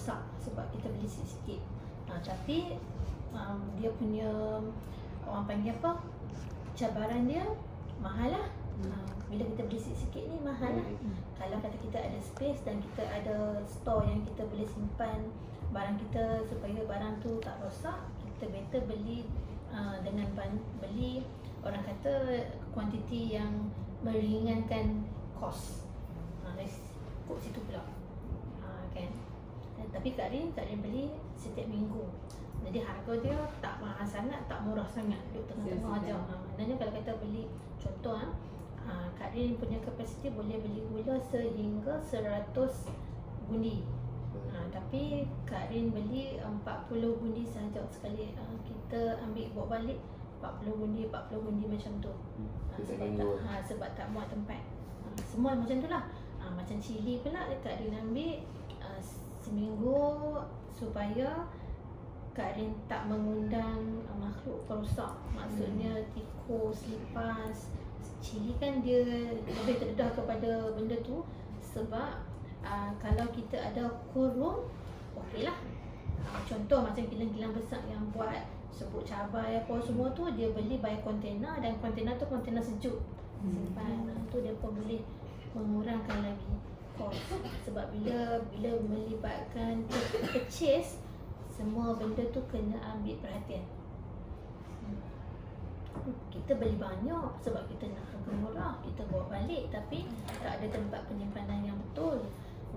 rosak sebab kita beli sikit-sikit. Tapi dia punya, orang panggil apa, cabaran dia mahal lah. Bila kita beli sikit-sikit ni mahal lah. Kalau kata kita ada space dan kita ada store yang kita boleh simpan barang kita supaya barang tu tak rosak, kita better beli dengan beli orang kata kuantiti yang meringankan kos. Kod situ pula. Kan. Tapi Kak Rin beli setiap minggu. Jadi harga dia tak mahal sangat, tak murah sangat, duduk tengah-tengah aja. Maknanya kalau kita beli, contoh Kak Rin punya kapasiti boleh beli gula sehingga 100 gundi. Tapi Kak Rin beli 40 gundi sahaja sekali. Kita ambil bawa balik 40 gundi macam tu. Sebab tak muat tempat. Semua macam tu lah. Macam cili pula Kak Rin ambil seminggu supaya Kak Rin tak mengundang makhluk perosak. Maksudnya tikus, lipas. Cili kan dia lebih terdedah kepada benda tu. Sebab kalau kita ada kurung, okey lah. Contoh macam kilang-kilang besar yang buat sebut cabai apa semua tu, dia beli by kontainer dan kontainer tu kontainer sejuk. Simpan. Tu dia pun boleh mengurangkan lagi kos. Sebab bila melibatkan purchase, semua benda tu kena ambil perhatian. Kita beli banyak sebab kita nak harga murah, kita bawa balik tapi tak ada tempat penyimpanan yang betul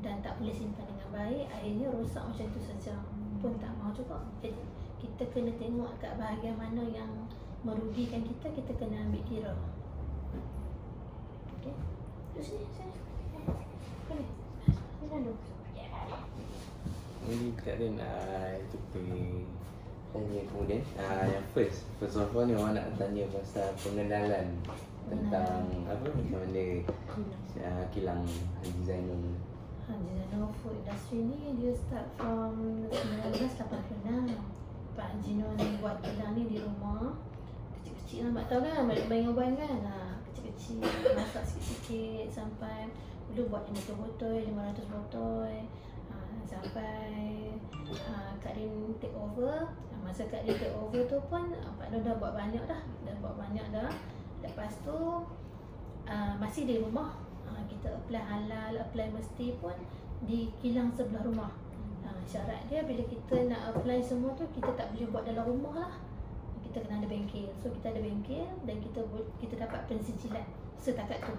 dan tak boleh simpan dengan baik, akhirnya rosak macam tu saja. Pun tak mahu juga. Jadi kita kena tengok kat bahagian mana yang merugikan kita, kita kena ambil kira. Okey. Terus sini. Boleh. Sini dulu. Ini Kak Rin, itu tanya kemudian yang first of all ni orang nak tanya pasal pengenalan tentang apa, macam mana kilang Haji Zainul. Haji Zainul food industry ni dia start from 1986. Pak Haji Nur ni buat kilang ni di rumah. Kecil-kecil lah, Mak tahu kan, main uban kan. Kecil-kecil, masak sikit-sikit sampai dulu buat 500 botol, 500 botol. Sampai Kak Rin take over. Masa Kak Rin take over tu pun Pak Nur dah buat banyak dah. Lepas tu masih di rumah. Kita apply halal, apply mesti pun di kilang sebelah rumah. Syarat dia bila kita nak apply semua tu, kita tak boleh buat dalam rumah lah. Kita kena ada bengkel. So kita ada bengkel dan kita dapat pensijilan setakat tu.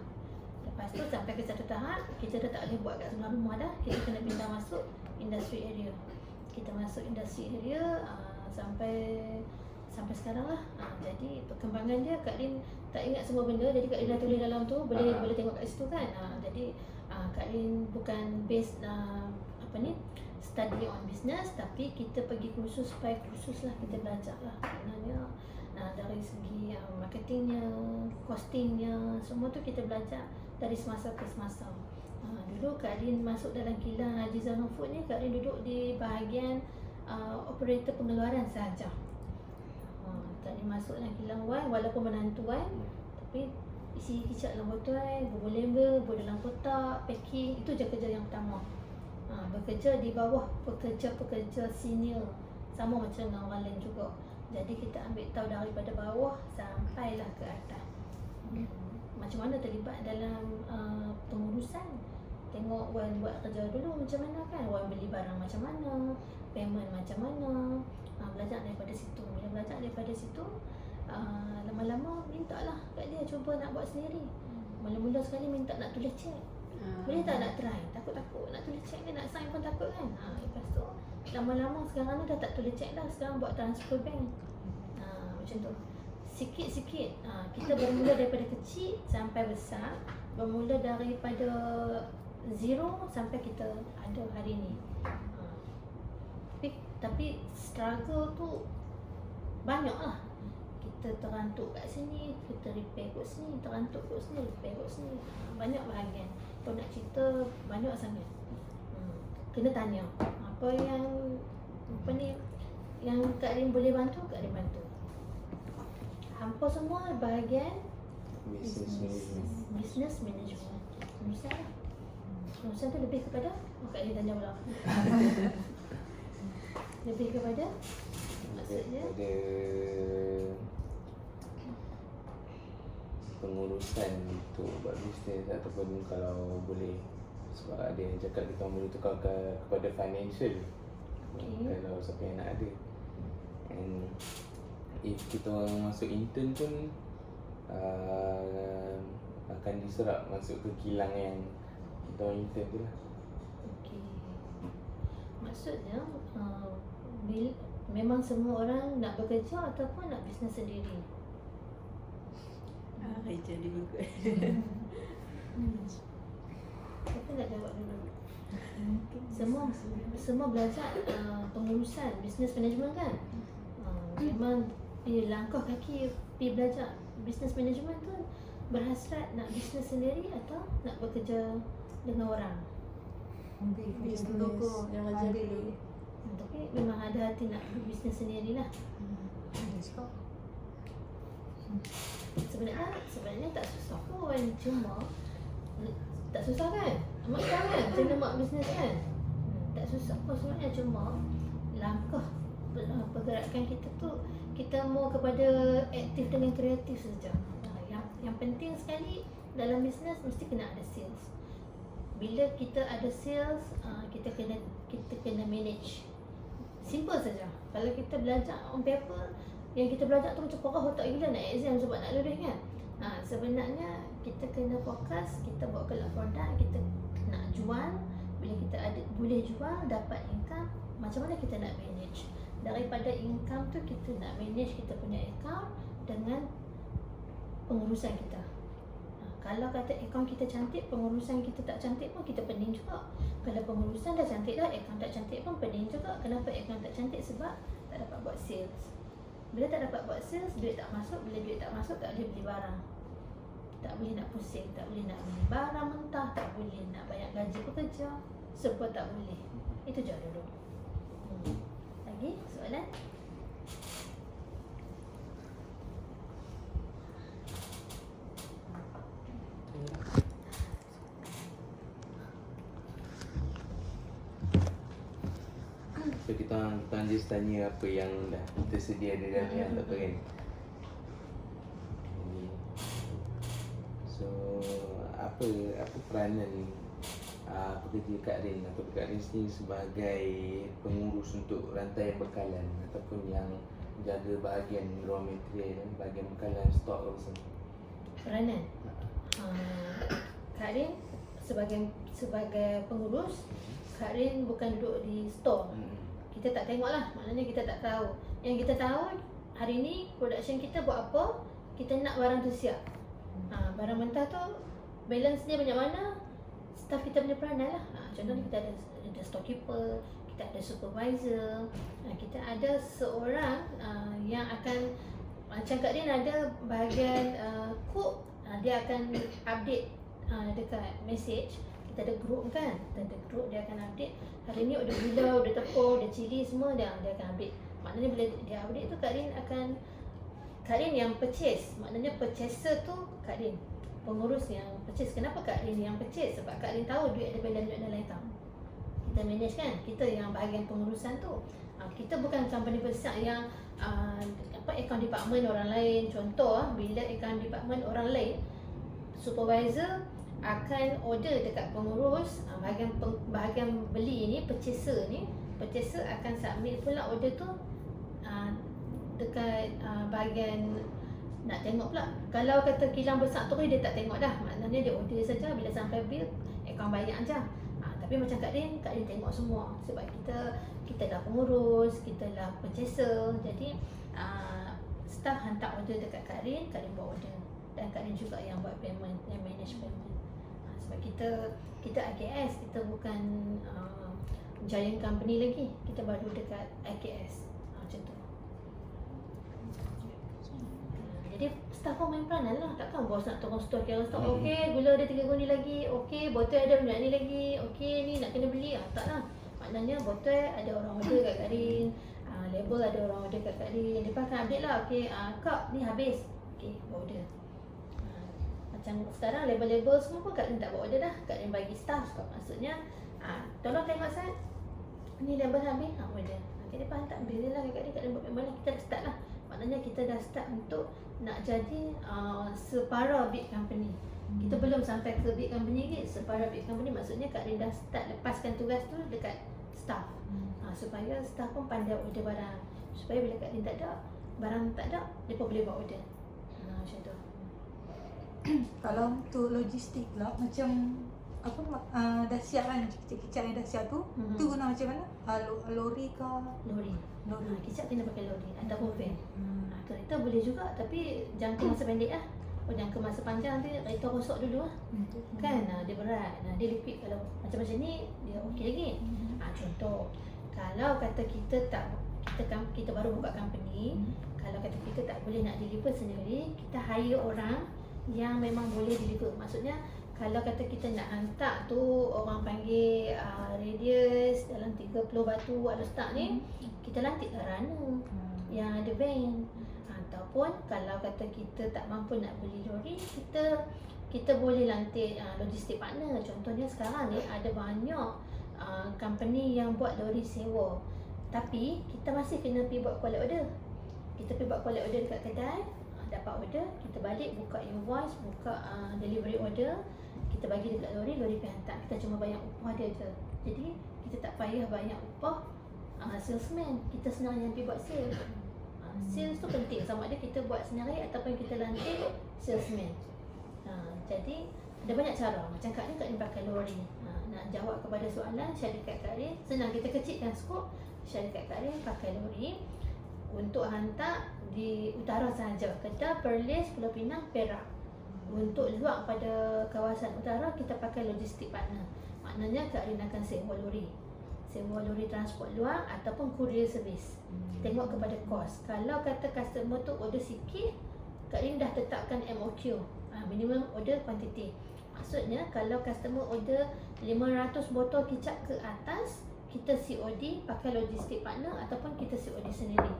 Lepas tu sampai ke satu tahap, kita dah tak boleh buat kat sebelah rumah dah. Kita kena pindah masuk industry area. Kita masuk industry area sampai sekarang lah. Jadi perkembangan dia, Kak Rin tak ingat semua benda. Jadi Kak Rin dah tulis dalam tu, boleh tengok kat situ kan. Jadi Kak Rin bukan based study on business, tapi kita pergi kursus by kursus lah, kita belajar lah. Maknanya dari segi marketingnya, costingnya, semua tu kita belajar dari semasa ke semasa. Dulu Kak Rin masuk dalam kilang Haji Zainul Food ni, Kak Rin duduk di bahagian operator pengeluaran sahaja. Kak Rin masuk dalam kilang wine walaupun menantu wine, tapi isi kicap dalam botol, bubur label, bubur dalam kotak, packing, itu je kerja yang pertama. Bekerja di bawah pekerja senior, sama macam dengan orang lain juga. Jadi kita ambil tahu daripada bawah sampailah ke atas. Macam mana terlibat dalam pengurusan. Tengok Wan buat kerja dulu macam mana kan, Wan beli barang macam mana, payment macam mana. Belajar daripada situ. Bila belajar daripada situ, lama-lama mintalah kat dia cuba nak buat sendiri. Mula-mula sekali minta nak tulis cek. Boleh tak nak try? Takut-takut nak tulis cek ni, nak sign pun takut kan. Lepas tu lama-lama sekarang ni dah tak tulis cek dah, sekarang buat transfer bank. Macam tu. Sikit-sikit kita bermula daripada kecil sampai besar, bermula daripada zero sampai kita ada hari ni. Tapi struggle tu banyak lah. Kita terantuk kat sini, kita repair kat sini, terantuk kat sini, repair kat sini. Banyak bahagian. Kalau nak cerita banyak sangat. Kena tanya apa yang yang Kak Rin boleh bantu, Kak Rin bantu. Hampa semua bahagian business management. Urusan lah. Urusan tu lebih kepada Kak Rin tanya pula. lebih kepada maksudnya ada pengurusan untuk buat bisnes, ataupun kalau boleh, sebab ada yang cakap kita boleh tukar kepada financial. Kalau siapa yang nak ada. And if kita orang masuk intern pun akan diserap masuk ke kilang yang kita orang intern tu lah. Okey. Maksudnya memang semua orang nak bekerja ataupun nak bisnes sendiri? Kerja dulu kot. Siapa nak jawab dulu? Semua belajar pengurusan business management kan? Memang langkah kaki pergi belajar business management tu berhasrat nak bisnes sendiri atau nak bekerja dengan orang? Bisnes dulu yang kerja dulu. Tapi memang ada hati nak bisnes sendiri lah. Sebenarnya tak susah pun, cuma tak susah kan? Mak tahu kan macam mana mak bisnes kan? Tak susah pun sebenarnya, cuma langkah pergerakan kita tu kita mau kepada aktif dengan kreatif saja. Yang penting sekali dalam bisnes mesti kena ada sales. Bila kita ada sales, kita kena manage. Simple saja. Kalau kita belajar on paper, yang kita belajar tu macam korah otak gila nak exam sebab nak lulus kan. Sebenarnya kita kena fokus, kita buat kelak produk, kita nak jual. Bila kita ada boleh jual, dapat income, macam mana kita nak manage? Daripada income tu kita nak manage kita punya account dengan pengurusan kita. Kalau kata account kita cantik, pengurusan kita tak cantik pun kita pening juga. Kalau pengurusan dah cantik dah, account tak cantik pun pening juga. Kenapa account tak cantik? Sebab tak dapat buat sales. Bila tak dapat buat sales, duit tak masuk. Bila duit tak masuk, tak boleh beli barang. Tak boleh nak pusing, tak boleh nak beli barang mentah, tak boleh nak bayar gaji pekerja. Semua tak boleh. Itu je dulu. Lagi soalan? So kita orang just tanya apa yang dah tersedia di dalam yang tak apa kan. So apa peranan pekerja Kak Rin atau Kak Rin sendiri sebagai pengurus untuk rantai bekalan ataupun yang jaga bahagian raw material, bahagian bekalan stok also. Peranan? Kak Rin sebagai pengurus, Kak Rin bukan duduk di store. Kita tak tengok lah, maknanya kita tak tahu. Yang kita tahu hari ni production kita buat apa, kita nak barang tu siap. Barang mentah tu balance dia banyak mana, staff kita punya peranan lah. Contohnya kita ada storekeeper, kita ada supervisor, kita ada seorang yang akan, macam Kak Din ada bahagian cook, dia akan update dekat message. Kita ada group kan, dia akan update hari ni ada gula, ada tepung, ada cili semua, dia akan update. Maknanya bila dia update tu Kak Rin yang purchase, maknanya purchaser tu Kak Rin, pengurus yang purchase. Kenapa Kak Rin yang purchase? Sebab Kak Rin tahu duit ada dalam account. Kita manage kan, kita yang bahagian pengurusan tu. Kita bukan company besar yang account department orang lain. Contoh bila account department orang lain, supervisor akan order dekat pengurus, bahagian beli ni, purchaser akan submit pula order tu dekat bahagian nak tengok pula. Kalau kata kilang besar tu dia tak tengok dah, maknanya dia order saja, bila sampai bill akaun bayar aja. Tapi macam Kak Din tengok semua sebab kita dah pengurus, kita dah purchaser. Jadi staff hantar order dekat Kak Din buat order, dan Kak Din juga yang buat payment, yang manage payment. Sebab kita IKS, kita bukan giant company lagi, kita baru dekat IKS macam tu. Jadi staff pun main peranan lah. Takkan bos nak tolong stok, kira stok okey, gula ada 3 guni lagi, okey, botol ada banyak ni lagi, okey, ni nak kena beli. Tak lah. Maknanya botol ada orang order kat Kak Rin, label ada orang order kat Kak Rin. Dia akan update lah, okey, kak ni habis, okey, order. Macam sekarang label-label semua pun Kak Rin tak buat order dah, Kak Rin bagi staff. Maksudnya tolong tengok Sat, ni label habis, order. Kat dia hantar bil lah kat dia buat memang lah, kita dah start lah. Maknanya kita dah start untuk nak jadi separa big company. Kita belum sampai ke big company lagi, separa big company maksudnya Kak Rin dah start lepaskan tugas tu dekat staff. Supaya staff pun pandai order barang. Supaya bila Kak Rin tak ada, barang tak ada, dia pun boleh buat order. Macam tu. Kalau untuk logistik lah, macam apa dah siap kan, kicap-kicap yang dah siap tu, tu guna macam mana? Lori ke? Lori. Lori. Kicap kena pakai lori ataupun van. Kereta boleh juga tapi jangka masa pendek lah. Jangka masa panjang dia kereta rosak dulu lah. Kan dia berat. Dia liquid kalau macam-macam ni dia okey lagi. Contoh, kalau kata kita baru buka company, kalau kata kita tak boleh nak deliver sendiri, kita hire orang yang memang boleh deliver. Maksudnya kalau kata kita nak hantar tu orang panggil radius dalam 30 batu ada start ni, kita lantiklah runner yang ada van. Ataupun kalau kata kita tak mampu nak beli lori, kita boleh lantik logistik partner. Contohnya sekarang ni ada banyak company yang buat lori sewa. Tapi kita masih kena pergi buat collect order. Kita pergi buat collect order dekat kedai, dapat order, kita balik buka invoice, buka delivery order, kita bagi dekat lori pergi hantar. Kita cuma bayar upah dia je. Jadi kita tak payah bayar upah salesman. Kita senang yang pergi buat sales. Sales tu penting, sama ada kita buat sendiri ataupun kita lantik salesman. Jadi ada banyak cara. Macam Kak Rin pakai lori. Nak jawab kepada soalan syarikat Kak Rin, senang, kita kecilkan skop. Syarikat Kak Rin pakai lori untuk hantar di utara sahaja, Kedah, Perlis, Pulau Pinang, Perak. Untuk luar pada kawasan utara kita pakai logistik partner. Maknanya Kak Rin akan sewa lori transport luar ataupun courier service. Tengok kepada kos. Kalau kata customer tu order sikit, Kak Rin dah tetapkan MOQ, minimum order quantity. Maksudnya kalau customer order 500 botol kicap ke atas, kita COD pakai logistik partner ataupun kita COD sendiri.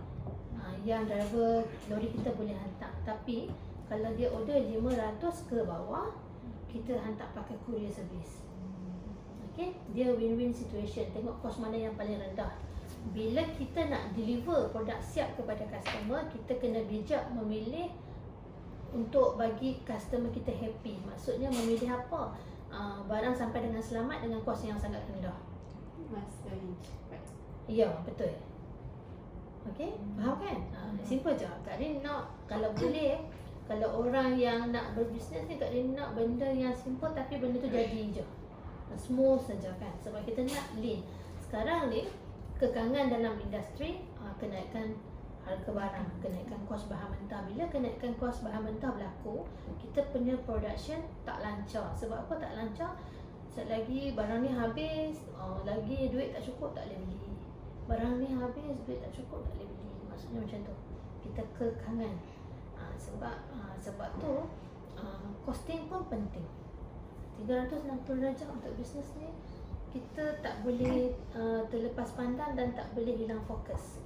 Yang driver lori kita boleh hantar. Tapi kalau dia order 500 ke bawah, kita hantar pakai courier service. Okay, dia win-win situation. Tengok kos mana yang paling rendah. Bila kita nak deliver produk siap kepada customer, kita kena bijak memilih untuk bagi customer kita happy. Maksudnya memilih apa? Barang sampai dengan selamat dengan kos yang sangat rendah. Masa yang cepat. Ya, betul. Okay, faham kan? Simple je. Kak Rin nak, kalau boleh, kalau orang yang nak berbisnes ni, Kak Rin nak benda yang simple tapi benda tu jadi je, smooth saja kan. Sebab kita nak lean. Sekarang ni kekangan dalam industri, kenaikan harga barang, kenaikan kos bahan mentah. Bila kenaikan kos bahan mentah berlaku, kita punya production tak lancar. Sebab apa tak lancar? Selagi barang ni habis, lagi duit tak cukup, tak boleh beli. Barang ni habis, duit tak cukup, tak boleh beli. Maksudnya macam tu. Kita kekangan. Sebab tu costing pun penting. 360 darjah untuk bisnes ni, kita tak boleh terlepas pandang dan tak boleh hilang fokus.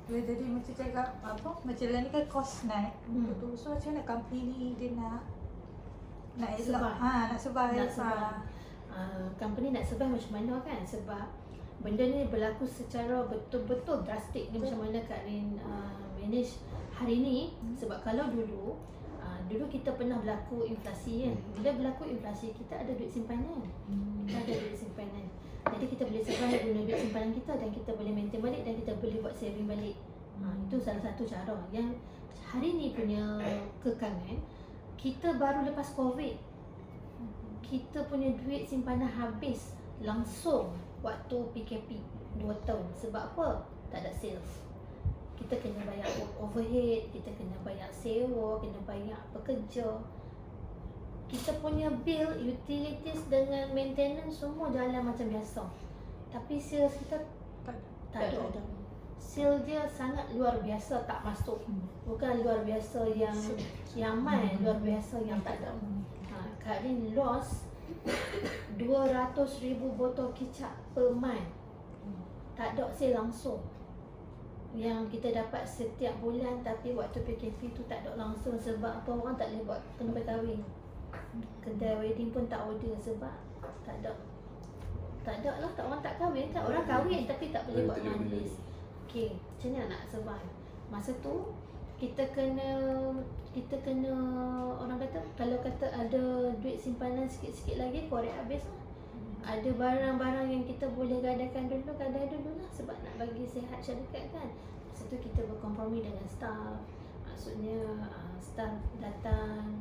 Jadi macam cakap apa, macam ni kan kos naik. So macam mana company ni dia nak elok, nak survive. Company nak survive macam mana kan? Sebab benda ni berlaku secara betul-betul drastik ni. Macam mana Kak Rin manage hari ni. Sebab kalau dulu kita pernah berlaku inflasi kan. Bila berlaku inflasi, kita ada duit simpanan. Kita ada duit simpanan. Jadi kita boleh survive guna duit simpanan kita, dan kita boleh maintain balik, dan kita boleh buat saving balik. Itu salah satu cara. Yang hari ni punya kekangan, kita baru lepas COVID, kita punya duit simpanan habis langsung waktu PKP 2 tahun. Sebab apa? Tak ada sales. Kita kena bayar overhead, kita kena bayar sewa, kena bayar pekerja. Kita punya bill, utilities dengan maintenance semua jalan macam biasa. Tapi sales kita tak ada. Sales dia sangat luar biasa tak masuk. Bukan luar biasa yang main, luar biasa yang tak ada. Kak Rin loss 200,000 botol kicap per month. Tak ada sale langsung. Yang kita dapat setiap bulan, tapi waktu PKP tu tak ada langsung. Sebab apa? Orang tak boleh buat, kena berkahwin. Kedai wedding pun tak order sebab tak ada Tak ada lah, tak orang tak kahwin kan. Orang kahwin tapi tak boleh buat Tak boleh benda majlis. Okey, macam mana nak survive? Masa tu kita kena orang kata kalau kata ada duit simpanan sikit-sikit lagi korek habis lah. Ada barang-barang yang kita boleh gadaikan dulu, gadai dulu lah sebab nak bagi sihat syarikat kan. Masa tu kita berkompromi dengan staff. Maksudnya staff datang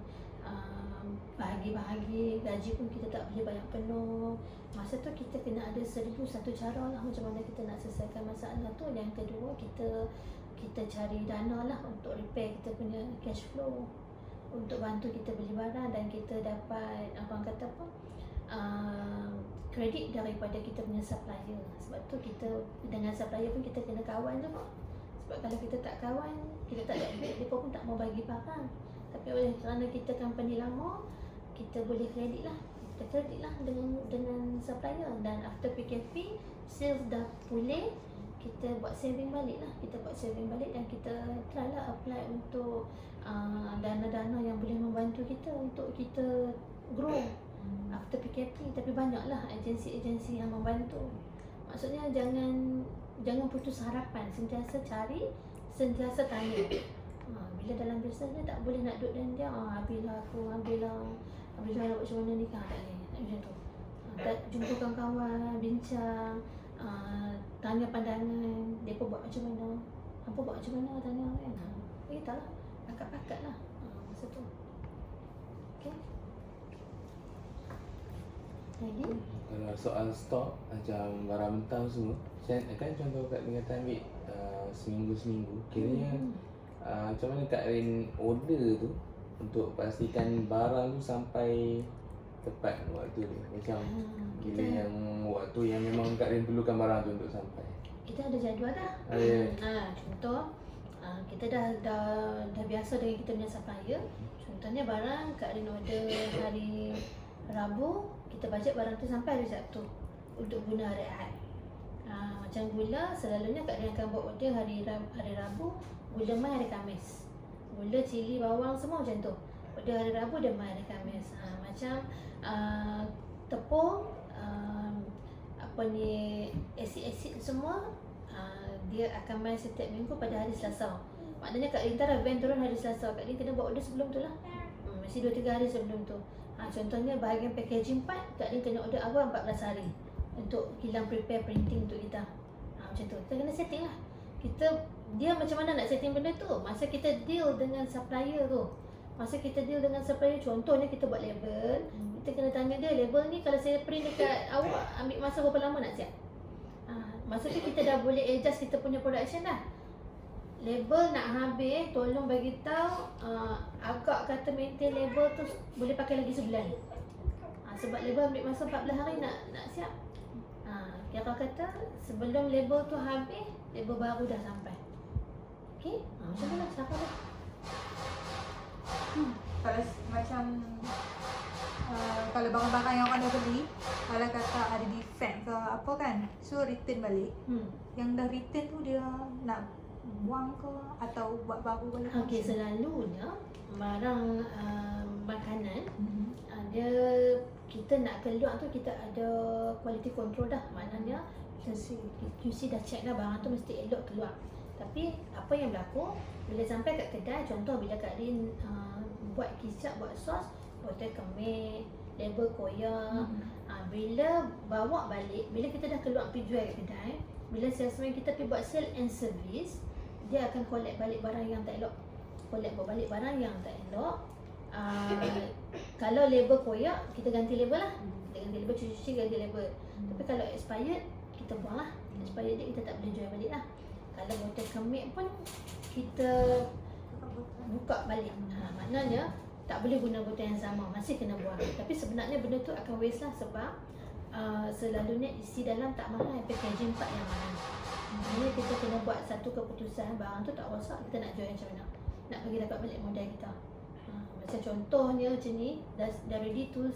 bahagi-bahagi, gaji pun kita tak boleh bayar penuh. Masa tu kita kena ada 1001 cara lah macam mana kita nak selesaikan masalah tu. Yang kedua kita cari dana lah untuk repair kita punya cash flow, untuk bantu kita beli barang dan kita dapat orang kata apa, kredit daripada kita punya supplier. Sebab tu kita dengan supplier pun kita kena kawan juga. Sebab kalau kita tak kawan, kita tak ada duit, mereka pun tak mau bagi barang. Tapi oleh kerana kita company lama, kita boleh kredit lah. Kita kredit lah dengan supplier. Dan after PKP, sales dah pulih, kita buat saving balik lah. Kita buat saving balik dan kita try lah apply untuk dana-dana yang boleh membantu kita untuk kita grow after PKP. Tapi banyaklah agensi-agensi yang membantu. Maksudnya jangan putus harapan, sentiasa cari, sentiasa tanya. Bila dalam bisnes ni tak boleh nak duduk dan dia ambillah nak buat macam mana nikah, tak boleh macam tu. Jumpa kawan-kawan, bincang, tanya pandangan, mereka buat macam mana, apa buat macam mana, tanya kan. Kita lah, pakat-pakat lah masa tu. Okay. Lagi? Kalau soal stok macam barang mentah semua, kan contoh Kak Rin kata ambil seminggu-seminggu, kiranya macam mana Kak Rin order tu untuk pastikan barang tu sampai tepat waktu dia. Macam bila yang waktu yang memang Kak Rin perlukan barang tu untuk sampai. Kita ada jadual dah. Contoh kita dah biasa dengan kita punya supplier. Contohnya barang Kak Rin order hari Rabu, kita bajet barang tu sampai hari Sabtu untuk guna hari Ahad. Macam gula, selalunya Kak Rin akan buat order hari Rabu, gula mai hari Khamis. Gula, cili, bawang semua macam tu. Order hari Rabu dan mai hari Khamis. Macam tepung, asid semua, dia akan mai setiap minggu pada hari Selasa. Maknanya Kak Rin taruh van turun hari Selasa, Kak Rin kena buat order sebelum tu lah. Mesti 2-3 hari sebelum tu. Contohnya bahagian packaging part, Kak Rin kena order awal 14 hari untuk kilang prepare printing untuk kita. Macam tu, kita kena setting lah. Dia macam mana nak setting benda tu? Masa kita deal dengan supplier tu, contohnya kita buat label, kita kena tanya dia, label ni kalau saya print dekat awak ambil masa berapa lama nak siap? Masa tu kita dah boleh adjust kita punya production dah. Label nak habis, tolong bagi tahu agak kata maintain label tu boleh pakai lagi sebulan. Sebab label ambil masa 14 hari nak siap. Kira kata sebelum label tu habis, label baru dah sampai. Okey? Macam mana? Siapa dah? Kalau macam kalau barang-barang yang orang dah beli, kalau kata ada defect ke apa kan, so return balik. Yang dah return tu dia nak buang ke atau buat baru balik? Okey, selalunya barang makanan, dia kita nak keluar tu kita ada quality control dah. Maknanya QC dah check dah barang tu mesti elok keluar. Tapi apa yang berlaku bila sampai kat kedai, contoh bila Kak Rin buat kicap, buat sos, botol kemik, label koyak, bila bawa balik, bila kita dah keluar pergi jual kat kedai, bila salesman kita pergi buat sale and service, dia akan collect balik barang yang tak elok. Kalau label koyak, kita ganti label lah. Kita ganti label, cuci-cuci ganti label. Tapi kalau expired, kita buang lah. Expired dia kita tak boleh jual balik lah. Kalau botol kemik pun kita buka balik. Maknanya tak boleh guna botol yang sama, masih kena buang. Tapi sebenarnya benda tu akan waste lah sebab selalunya isi dalam tak mahal, packaging part yang mahal. Jadi kita kena buat satu keputusan, barang tu tak rosak, kita nak jual macam mana, nak bagi dapat balik modal kita. Macam contohnya macam ni, dah ready to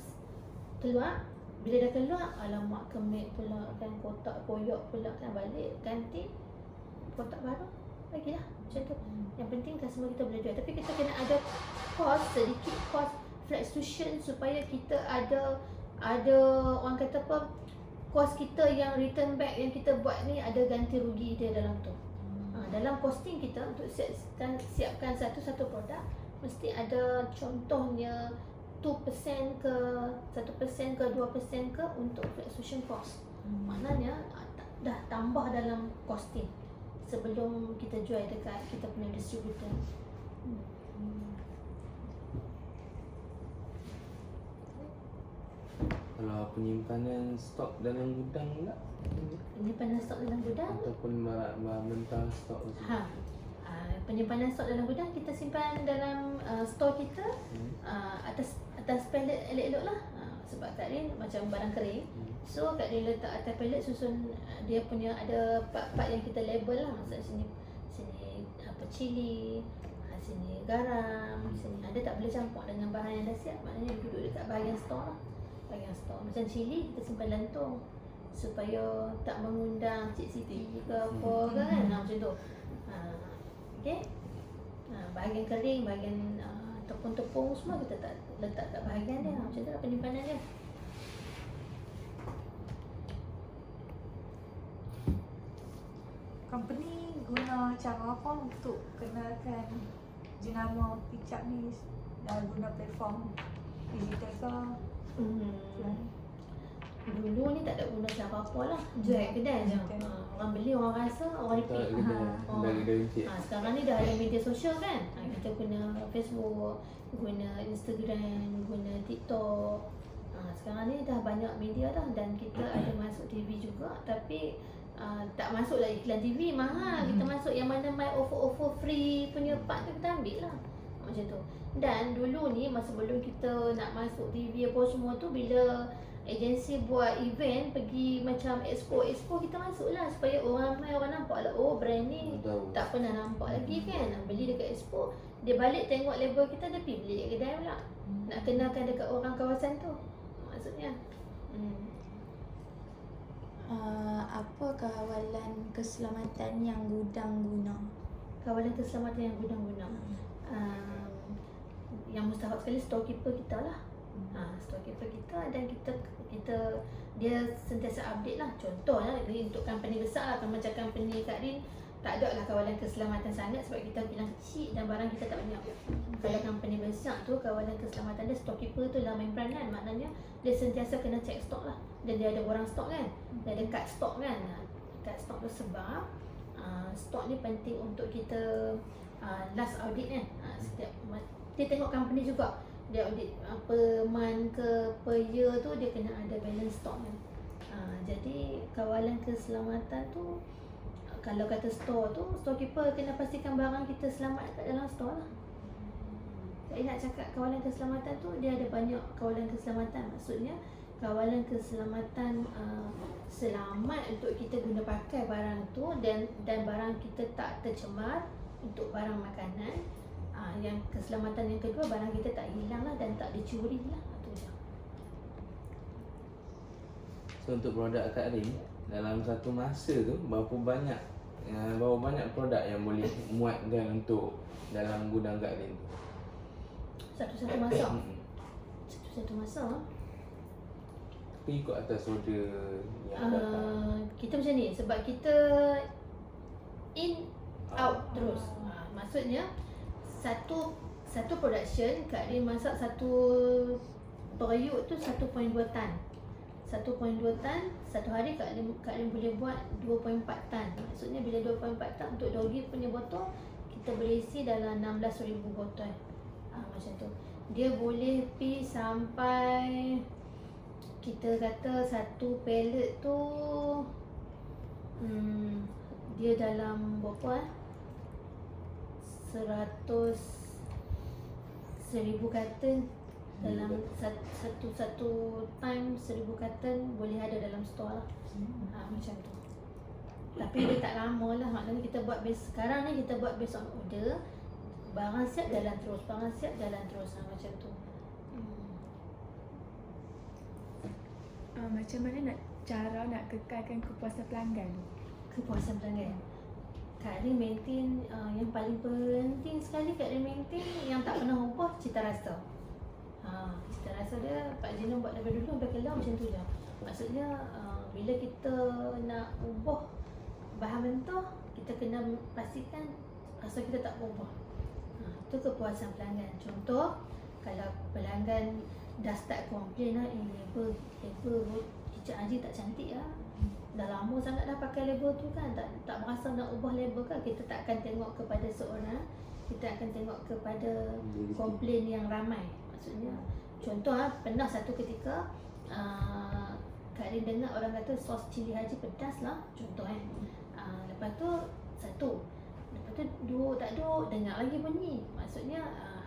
keluar. Bila dah keluar, alamak kemik pula kan, kotak koyak pula kan, balik ganti kotak baru, bagilah macam tu. Yang penting customer kita boleh jual. Tapi kita kena ada sedikit cost fluctuation supaya kita ada orang kata apa, kos kita yang return back yang kita buat ni ada ganti rugi dia dalam tu. Dalam costing kita untuk siapkan satu produk mesti ada contohnya 2% ke 1% ke 2% ke untuk execution cost. Maknanya dah tambah dalam costing sebelum kita jual dekat kita punya distributor. Kalau penyimpanan stok dalam gudang pula, Penyimpanan stok dalam gudang, ataupun barang mentah stok tu. penyimpanan stok dalam gudang kita simpan dalam store kita atas pallet elok-elok lah. Sebab Kak Rin macam barang kering, so Kak Rin letak atas pallet susun dia punya ada part-part yang kita label lah. Maksudnya sini apa cili, sini garam, sini ada tak boleh campur dengan bahan yang dah siap. Maknanya dia duduk dekat bahagian store lah. Bahagian store macam cili kita simpan lantung supaya tak mengundang Cik Siti ke apa ke kan, macam tu. Okey. Bahagian kering, bahagian tepung-tepung semua kita tak letak kat bahagian dia. Macam tu lah penyimpanan dia. Company guna cara apa untuk kenalkan jenama Pickup ni? Dah guna platform digital ke? Dulu ni tak ada guna cara apa lah, jual kedai je. Orang beli, orang rasa, orang repeat. Sekarang ni dah ada media sosial kan. Kita guna Facebook, guna Instagram, guna TikTok. Sekarang ni dah banyak media dah, dan kita ada masuk TV juga. Tapi tak masuk lah iklan TV, mahal. Kita masuk yang mana my offer free punya part tu kita ambil lah. Macam tu. Dan dulu ni masa sebelum kita nak masuk TV apa semua tu, bila agensi buat event pergi macam expo kita masuk lah supaya orang nampak lah, oh brand ni tak pernah nampak lagi kan. Beli dekat expo, dia balik tengok label kita, dia pergi beli kat kedai pula. Nak kenalkan dekat orang kawasan tu maksudnya. Apa kawalan keselamatan yang gudang guna? Kawalan keselamatan yang gudang guna, yang mustahak sekali storekeeper kita lah. Storekeeper kita, dan kita dia sentiasa update lah. Contohnya ni untuk company besar lah, macam company Kak Rin tak ada lah kawalan keselamatan sangat sebab kita bilang kecil dan barang kita tak banyak. Kalau company besar tu kawalan keselamatan dia, storekeeper tu lah main peranan. Maknanya dia sentiasa kena check stok lah, dan dia ada borang stok kan, dia ada kad stok kan. Kad stok tu sebab stok ni penting untuk kita last audit kan. Setiap dia tengok company juga, dia audit per month ke per year tu dia kena ada balance stock kan. Jadi kawalan keselamatan tu, kalau kata store tu, storekeeper kena pastikan barang kita selamat kat dalam store lah. Saya nak cakap kawalan keselamatan tu, dia ada banyak kawalan keselamatan. Maksudnya kawalan keselamatan selamat untuk kita guna pakai barang tu, dan barang kita tak tercemar untuk barang makanan. Yang keselamatan yang kedua, barang kita tak hilang lah dan tak dicuri lah. Itu je. So untuk produk Kak Rin, dalam satu masa tu berapa banyak produk yang boleh muatkan untuk dalam gudang Kak Rin tu? Satu-satu masa. Satu-satu masa. Tapi ikut atas order yang datang. Kita macam ni sebab kita in out terus. Maksudnya satu production Kak Rin masak satu periuk tu 1.2 tan. 1.2 tan satu hari Kak Rin boleh buat 2.4 tan. Maksudnya bila 2.4 tan untuk dogi punya botol, kita boleh isi dalam 16,000 botol. Macam tu. Dia boleh pi sampai, kita kata satu pallet tu dia dalam berapa 100,000 carton dalam satu time 1,000 carton boleh ada dalam store lah. Macam tu. Tapi dia tak lama lah. Maknanya kita buat base, sekarang ni kita buat based on order. Barang siap jalan terus, barang siap jalan terus. Macam tu. Macam mana cara nak kekalkan kepuasan pelanggan? Kepuasan pelanggan, Kak Rin maintain yang paling penting sekali Kak Rin maintain yang tak pernah ubah, cita rasa. Cita rasa dia Pak Jino buat daripada dulu sampai kelar macam tu je. Maksudnya bila kita nak ubah bahan mentah, kita kena pastikan rasa kita tak berubah. Itu kepuasan pelanggan. Contoh, kalau pelanggan dah start komplain lah, label kicap Haji tak cantik lah, dah lama sangat dah pakai label tu kan, tak merasa nak ubah label kan, kita tak akan tengok kepada seorang, kita akan tengok kepada komplain yang ramai. Maksudnya contoh pernah satu ketika Kak Rin dengar orang kata sos cili Haji pedas lah, contoh lepas tu satu, lepas tu duduk tak duduk dengar lagi bunyi. Maksudnya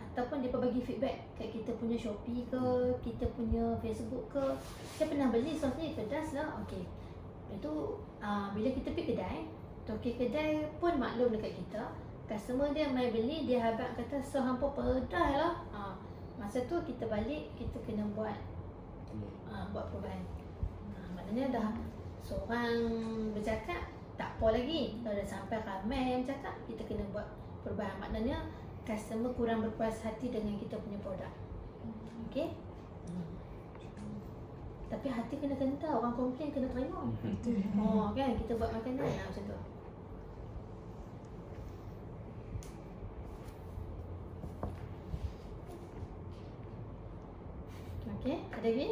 ataupun dia bagi feedback kat kita punya Shopee ke, kita punya Facebook ke, saya pernah beli sos ni pedas lah, okey. Lepas tu bila kita pergi kedai, toki kedai pun maklum dekat kita, customer dia mai beli, dia habaq kata sos hampa pedas lah. Masa tu kita balik, kita kena buat perubahan. Maknanya dah seorang bercakap tak apa lagi, dah sampai ramai yang bercakap, kita kena buat perubahan. Maknanya customer kurang berpuas hati dengan kita punya produk. Okey? Tapi hati kena kental, orang komplain kena terima. Kan kita buat makanan macam tu. Okey, ada lagi?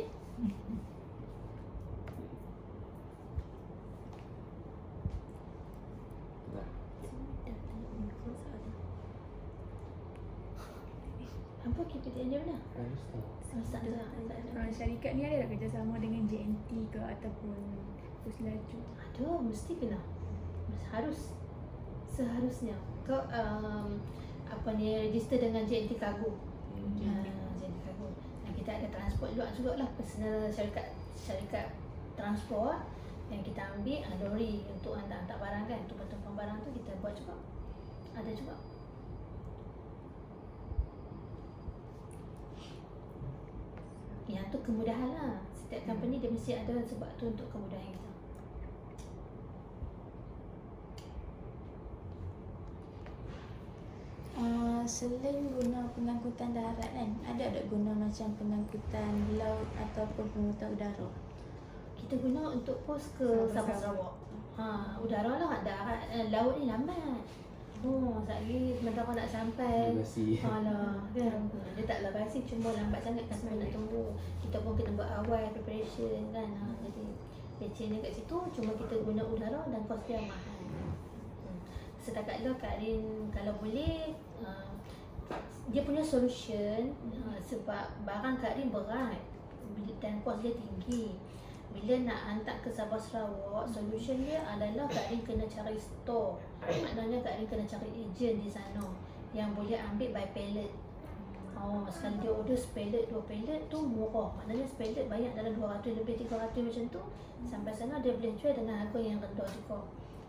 Apa KPTN dia mana? Tak ada. Syarikat ni ada tak kerjasama dengan JNT ke ataupun Pus Laju? Ada, mesti kena. Harus. Seharusnya. Kau register dengan JNT Cargo. JNT Cargo. Dan kita ada transport luar jugalah, personal syarikat transport yang kita ambil lori untuk hantar barang kan, untuk tumpang barang tu kita buat juga. Ada juga. Yang tu kemudahan lah. Setiap company dia mesti ada sebab tu untuk kemudahan kita. Selain guna pengangkutan darat kan, ada guna macam pengangkutan laut ataupun pengangkutan udara? Kita guna untuk pos ke Sabah Sarawak. Udara lah, darat, laut ni lambat. Sekali sementara nak sampai. Alah, kan. Dia tak labasi, cuma lambat sangat kan, nak tunggu. Kita pun kena buat awal preparation kan. Jadi lecehnya kat situ, cuma kita guna udara dan kos dia mahal. Setakat lah Kak Rin kalau boleh dia punya solution, sebab barang Kak Rin berat dan kos dia tinggi. Bila nak hantar ke Sabah Sarawak, solution dia adalah Kak Rin kena cari store. Maknanya Kak Rin kena cari ejen di sana yang boleh ambil by pallet. Sekali dia order sepallet, 2 pallet tu murah. Maknanya sepallet banyak dalam 200 lebih 300 macam tu. Sampai sana dia boleh jual dengan harga yang rendah juga.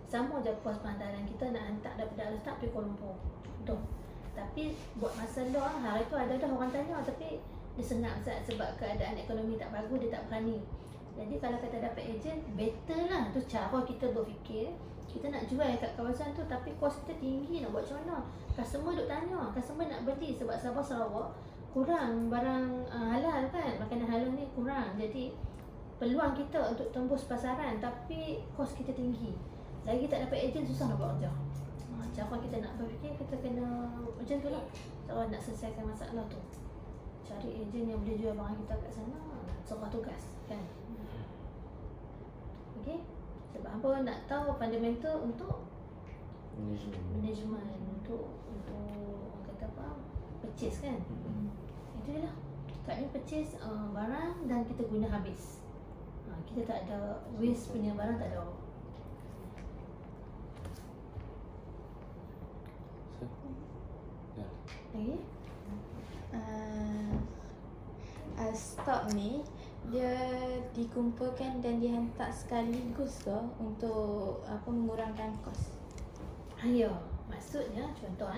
Sama je kos penghantaran kita nak hantar daripada Alor Setak pergi Kuala Lumpur. Betul. Tapi buat masalah, hari tu ada orang tanya tapi dia senang sebab keadaan ekonomi tak bagus, dia tak berani. Jadi kalau kata dapat ejen, better lah. Tu cara kita berfikir. Kita nak jual kat kawasan tu tapi kos kita tinggi, nak buat macam mana? Customer duk tanya, customer nak beli sebab Sabah Sarawak kurang barang halal kan, makanan halal ni kurang. Jadi peluang kita untuk tembus pasaran tapi kos kita tinggi. Lagi tak dapat ejen, susah nak buat kerja. Cara kita nak berfikir, kita kena macam tu lah. Cara nak selesaikan masalah tu, cari ejen yang boleh jual barang kita kat sana, serah tugas kan. Okay. Sebab apa nak tahu fundamental untuk management, untuk orang kata apa, purchase kan. Itu je lah. Kat ni purchase barang dan kita guna habis. Kita tak ada waste punya barang, tak ada. Lagi? Stok ni dia dikumpulkan dan dihantar sekaligus ke untuk mengurangkan kos? Ya, maksudnya contoh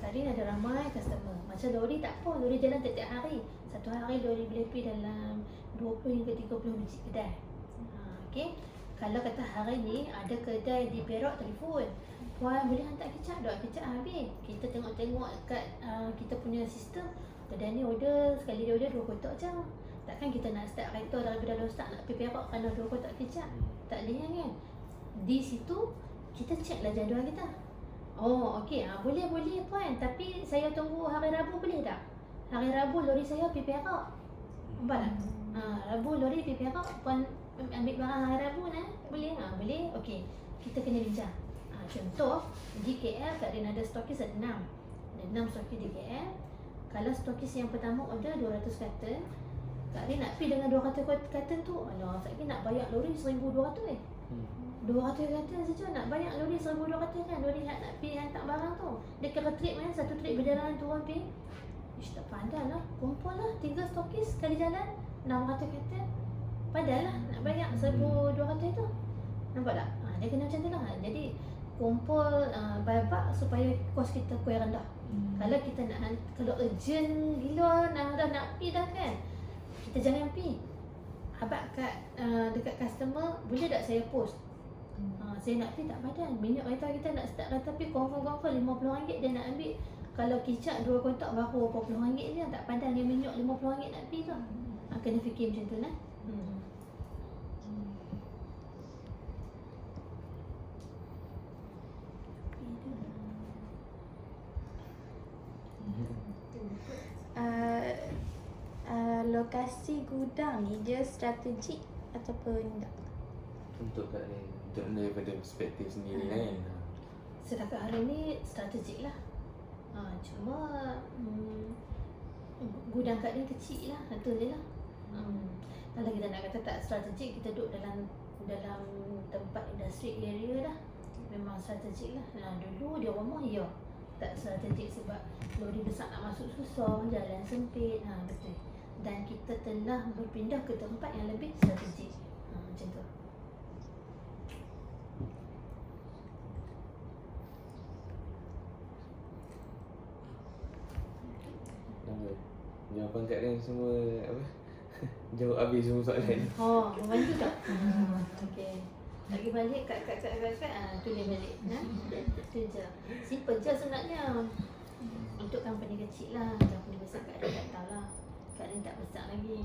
Kak Rin ada ramai customer. Macam lori tak apa, lori jalan tiap-tiap hari. Satu hari lori boleh pergi dalam 20 hingga 30 biji kedai. Okey. Kalau kata hari ni ada kedai di Perak telefon, puan boleh hantar kicap tak? Kicap habis. Kita tengok-tengok kat kita punya sistem, kedai ni order sekali dia order 2 kotak je. Takkan kita nak start kereta daripada dah start nak pergi perak kerana 2 kotak kicap. Tak boleh kan. Di situ kita check lah jadual kita. Oh okey, boleh puan, tapi saya tunggu hari Rabu boleh tak? Hari Rabu lori saya pergi perak. Nampak tak? Rabu lori pergi perak, puan ambil barang hari Rabu boleh? Boleh. Okey, kita kena bincang. Contoh di KL Kak Rin ada stokis ada 6. Ada 6 stokis di KL. Kalau stokis yang pertama order 200 karton, Kak Rin nak pergi dengan 200 karton tu, alah sekali nak bayar lori 1,200 200 karton saja nak bayar lori 1,200 kan. Lori nak pergi hantar barang tu. Dia kira trip kan, satu trip berjalan turun pergi. Ish, tak pandai lah. Kumpul lah 3 stokis sekali jalan 600 karton. Padahal lah nak bayar 1,200 tu. Nampak tak? Dia kena macam tu lah. Jadi kumpul banyak supaya kos kita kuih rendah. Kalau kita nak, kalau urgent gila dah nak pergi dah kan, kita jangan pergi. Abang kat dekat customer, boleh tak saya post? Saya nak pergi tak padan. Minyak kereta kita nak start kereta pergi confirm RM50 dia nak ambil. Kalau kicap 2 kotak baru RM40 je, tak padan yang minyak RM50 nak pergi tu. Kena fikir macam tu lah. Lokasi gudang ni dia strategik ataupun tak? Untuk Kak Rin, untuk daripada perspektif sendiri kan. Setakat hari ni strategik lah. Cuma gudang Kak Rin kecil lah, itu je lah. Kalau kita nak kata tak strategik, kita duduk dalam tempat industri area lah. Memang strategik lah. Dulu di rumah ya tak strategik sebab lori besar nak masuk susah, jalan sempit. Betul. Dan kita telah berpindah ke tempat yang lebih strategik. Macam tu. Jawapan Kak Rin semua apa? Jawab habis semua soalan. Membantu tak? Okey. Lagi balik kat tulis balik. Itu je. Simple je sebenarnya. Untuk company kecil lah. Company besar Kak Rin tak tahu lah. Kak Rin tak besar lagi.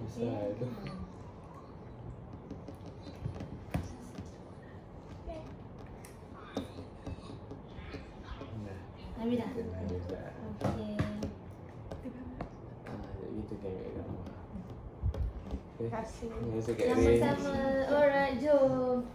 Besar tu. Habis dah? Habis dah. Okey. Itu kan kat rumah. Terima kasih. Terima kasih Kak Rin. Sama-sama. Alright, jom.